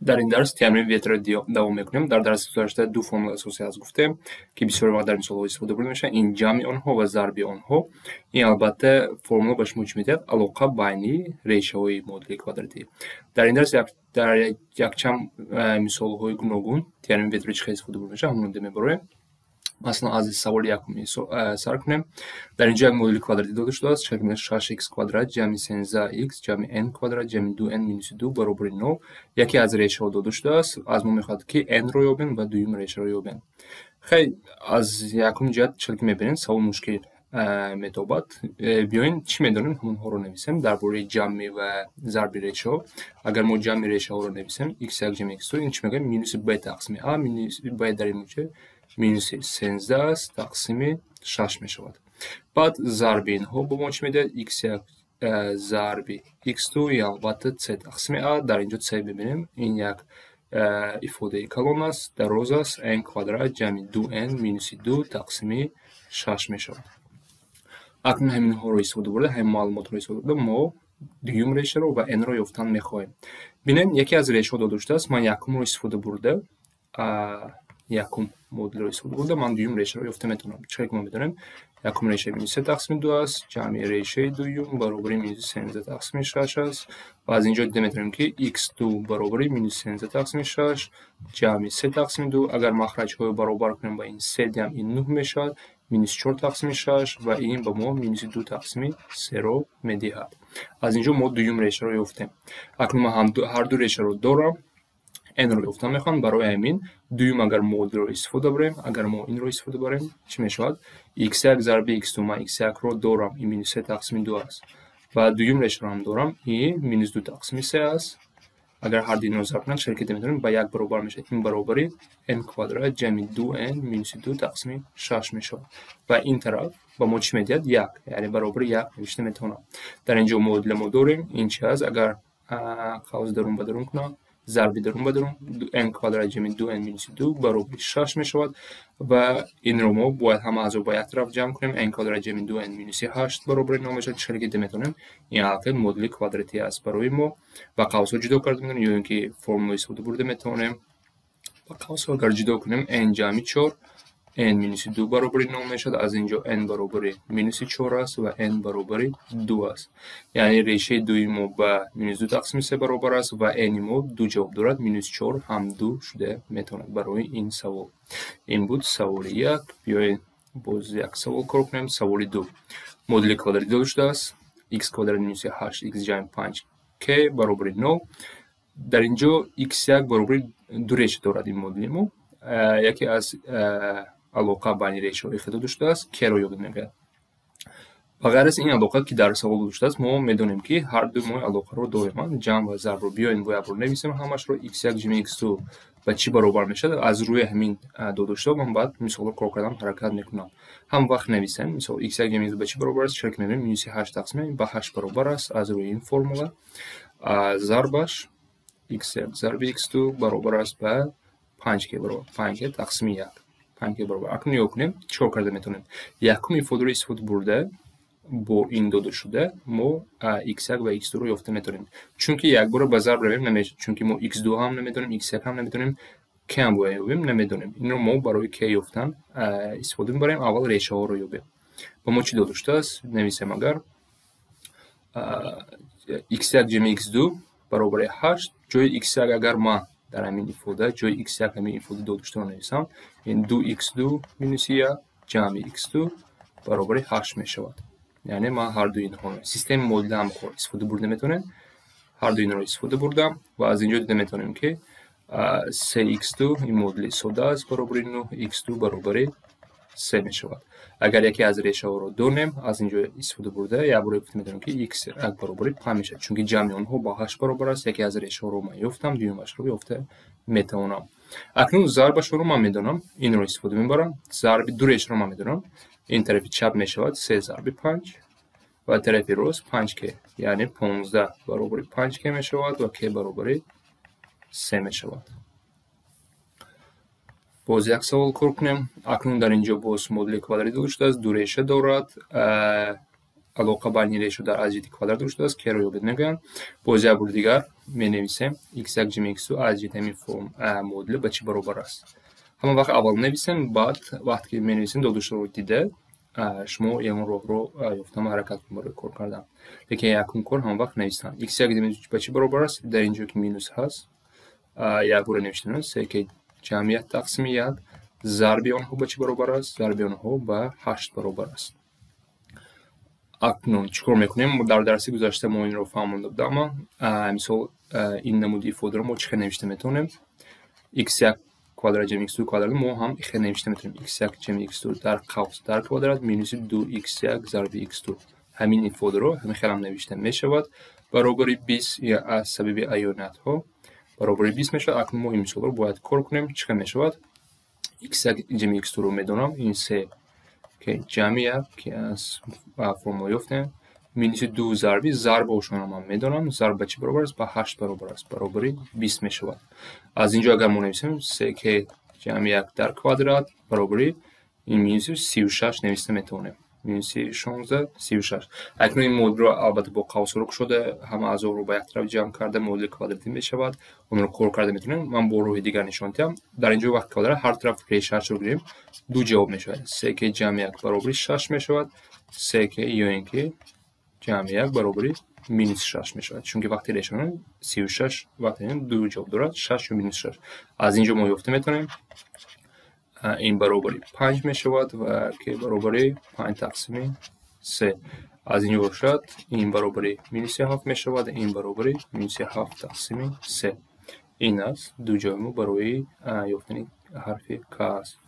در این درس تمرین ویتر رو دوام میکنیم. در درس گذشته دو فرمول اساسی از گفتیم که بسیار وقت در مثال ها استفاده برده میشه. این جمع آنها و ضرب آنها. این البته فرمول باش موج میده علاقه بین ریشه های مدل کواdraتی. در این درس در یک چند مثال های گوناگون تمرین ویتر چه استفاده برده میشه همون میبریم. مثلا از سوال یکم سر کنیم. در اینجا یک مدل کواdraتی داده شده است. شکل 6x کوادرات جمع 13x جمع n کوادرات جمع 2n مینوس 2 برابر 9. یکی از ریشه ها داده شده است. از ما میخواد که n رو یابیم و دوم ریشه رو یابیم. خیلی از یکم جهت شکل میبینید سوال مشکل میتابد. بیاین چی میدونیم همون ها رو نویسیم درباره جمع و ضرب ریشه ها. اگر ما جمع ریشه ها رو نویسیم x1 جمع x2 این چی میگه مینوس b تقسیم a مینوس b در این موجه مینوس 13 است تقسیم 6 می شود. بعد ضرب اینها با ما چی میده x1 ضرب x2 یا البته c تقسیم a. در اینجا c ببینیم این یک ifade کلان است در روز است n کوادرات جمع 2n مینوس 2 تقسیم 6 می شود. اکنون همین ها رو استفاده برده همین معلومات رو استفاده برده ما دوم ریشه رو و n رو یافتن میخواهیم. ببینیم یکی از ریشه ها داده شده است. من یکم رو استفاده برده یکم مدل رو استفاده برده من دوم ریشه رو یافته میتونم. چرا که ما میدونیم یکم ریشه مینوس 3 تقسیم 2 است جمع ریشه دوم برابر مینوس 13 تقسیم 6 است و از اینجا دیده میتونیم که x2 برابر مینوس 13 تقسیم 6 جمع 3 تقسیم 2 اگر مخرج های برابر کنیم با این 3 جمع این 9 میشد مینوس 4 تقسیم 6 و این به ما مینوس 2 تقسیم 3 رو میدهد. از اینجا ما دوم ریشه رو یافتیم. اکنون ما هر دو ریشه رو دارم n رو یافتن میخوام. برای همین دوم اگر مدل رو استفاده بریم اگر ما این رو استفاده بریم چی میشود x1 ضرب x2 من x1 رو دارم این مینوس 3 تقسیم 2 است و دوم ریشه رو هم دارم این مینوس 2 تقسیم 3 است. اگر هر دو رو ضرب کنم شرکت میتونیم با یک برابر میشه این برابری n کوادرات جمع 2n مینوس 2 تقسیم 6 میشه و این طرف با ما چی میدهد یک یعنی برابر یک نوشته میتونم. در اینجا مدل ما داریم این چی است اگر قوس درون به درون کنم ضرب درون به درون n کوادرات جمع 2n مینوس 2 برابر 6 میشود و این رو ما باید هم از با یک طرف جمع کنیم n کوادرات جمع 2n مینوس 8 برابر 9 میشه. چرا که میتونیم این حالت مدل کوادراتی است برای ما و قوس ها جدا کرده میتونیم یا اینکه فرمول استفاده برده میتونیم و قوس ها اگر جدا کنیم n جمع 4 n مینوس 2 برابر 9 میشد. از اینجا n برابر مینوس 4 است و n برابر 2 است یعنی ریشه دوی ما با مینوس 2 تقسیم 3 برابر است و n ما دو جواب دارد مینوس 4 هم 2 شده میتواند. برای این سوال این بود سوال یک. بیاین باز یک سوال کار کنیم. سوال دو مدل کوادراتی داده شده است x کوادرات مینوس 8 x جمع 5 k برابر 9. در اینجا x1 برابر دو ریشه دارد این مدل ما. یکی از علاقه بین ریشه های داده شده است که رو یاد میگه. بغیر از این علاقه که در سوال داده شده است ما میدونیم که هر دو ما علاقه رو داریم. جمع و ضرب رو بیاین با رو نویسیم همش رو x1 جمع x2 و چی برابر میشه از روی همین داده شده من بعد مثال رو کار کردم حرکت میکنم هم وقت نویسیم. مثلا x1 جمع x2 به چی برابر است چرا که میبینیم مینوس 8 تقسیم به 8 برابر است. از روی این فرمول ضربش x1 ضرب x2 برابر است به 5 که برابر 5 تقسیم 1 5 برابر. اکنون یا کنیم چیکار کرده میتونیم یکم ifade رو استفاده برده با این داده شده ما x1 و x2 رو یافته میتونیم. چون که یک بار به ضرب رویم نمیشه چون که ما x2 هم نمیدونیم x1 هم نمیدونیم k هم باید نمیدونیم. این رو ما برای k یافتن استفاده میبریم. اول ریشه ها رو یابیم. با ما چی داده شده است نویسیم اگر x1 جمع x2 برابر 8 جای x1 اگر ما در همین ifade جای x1 همین ifade داده شده رو نویسم این 2x2 مینوس 1 جمع x2 برابر 8 میشود. یعنی ما هر دو اینها سیستم مدل هم خود استفاده برده میتونه هر دو اینها رو استفاده بردم و از اینجا دیده میتونیم که 3x2 این مدل ساده است برابر 9x2 برابر 3 میشود. اگر یکی از ریشه ها رو دونیم از اینجا استفاده برده یا برای میتونیم که x برابر 5 میشه چون که جمع آنها با 8 برابر است. یکی از ریشه ها رو من یافتم دومش رو یافته میتونم. اکنون ضربش رو من میدونم این رو استفاده میبرم. ضرب دو ریشه رو من میدونم این طرف چپ میشود 3 ضرب 5 و طرف راست 5 که یعنی 15 برابر 5 که میشود و که برابر 3 میشود. باز یک سوال کار کنیم. اکنون در اینجا باز مدل کوادراتی داده شده است دو ریشه دارد алоқа байни решо дар аджити квадрат вуҷуд аст, керо ёбед мегӯянд. Бози абур дигар менависем x1 ҷамъи x2 аджити ҳамин форм модули ба чӣ баробар аст. ҳамон вақт аввал менависем, баъд вақте ки менависем додушро дида шумо ягон роҳро ёфтам ҳаракат кун барои кор кардан. лекин якум кор ҳамон вақт навистан. x1 ба чӣ баробар аст? Дар ин ҷо ки минус ҳаст, якбора навиштем, секи ҷамъи 1 тақсими 1 зарби онҳо ба чӣ баробар аст? Зарби онҳо ба 8 баробар аст. акнун чӣ кор мекунем? Дар дарси гузашта мо инро фаҳмонда будам. Мисол ин намуди ифодаро мо чӣ хел навишта метавонем? x1 квадрат ҷамъи x2 квадрат мо ҳам хел навишта метавонем. x1 ҷамъи x2 дар қавс дар квадрат минуси 2x1 зарби x2. ҳамин ифодаро ҳамин хелам навишта мешавад. баробари 20 аз сабаби аёнатҳо баробари 20 мешавад. акнун мо ин мисолро бояд кор кунем. чӣ хел мешавад? x1 ҷамъи x2 ро медонам, ин се ҷамъи 1 ки аз формула ёфтем минуси 2 зарби зарбошонро ман медонам. Зарб ба чӣ баробар аст? Ба 8 баробар аст. баробари 20 мешавад. аз ин ҷо агар мо нависем секи ҷамъи 1 дар квадрат баробари ин минуси 36 нависта метавонем. минуси 16 36. акнун ин модулро албатта бо қавсҳоро кушода ҳама аъзоро ба як тараф ҷамъ карда модули квадратӣ мешавад. онро кор карда метавонем. ман бо роҳи дигар нишон диҳам. дар ин ҷо вақти квадрат ҳар тараф решашро гирем, ду ҷавоб мешавад. секи ҷамъи 1 баробари 6 мешавад. секи ё ин ки ҷамъи 1 баробари минус 6 мешавад. чунки вақти решонем 36 вақте ду ҷавоб дорад, 6 ё минус 6. аз ин ҷо мо ёфта метавонем ин баробари 5 мешавад ва ки баробари 5 тақсими 3. аз ин ҷо бошад ин баробари минуси 7 мешавад, ин баробари минуси 7 тақсими 3. ин аст ду ҷавоби мо барои ёфтани ҳарфи к аст.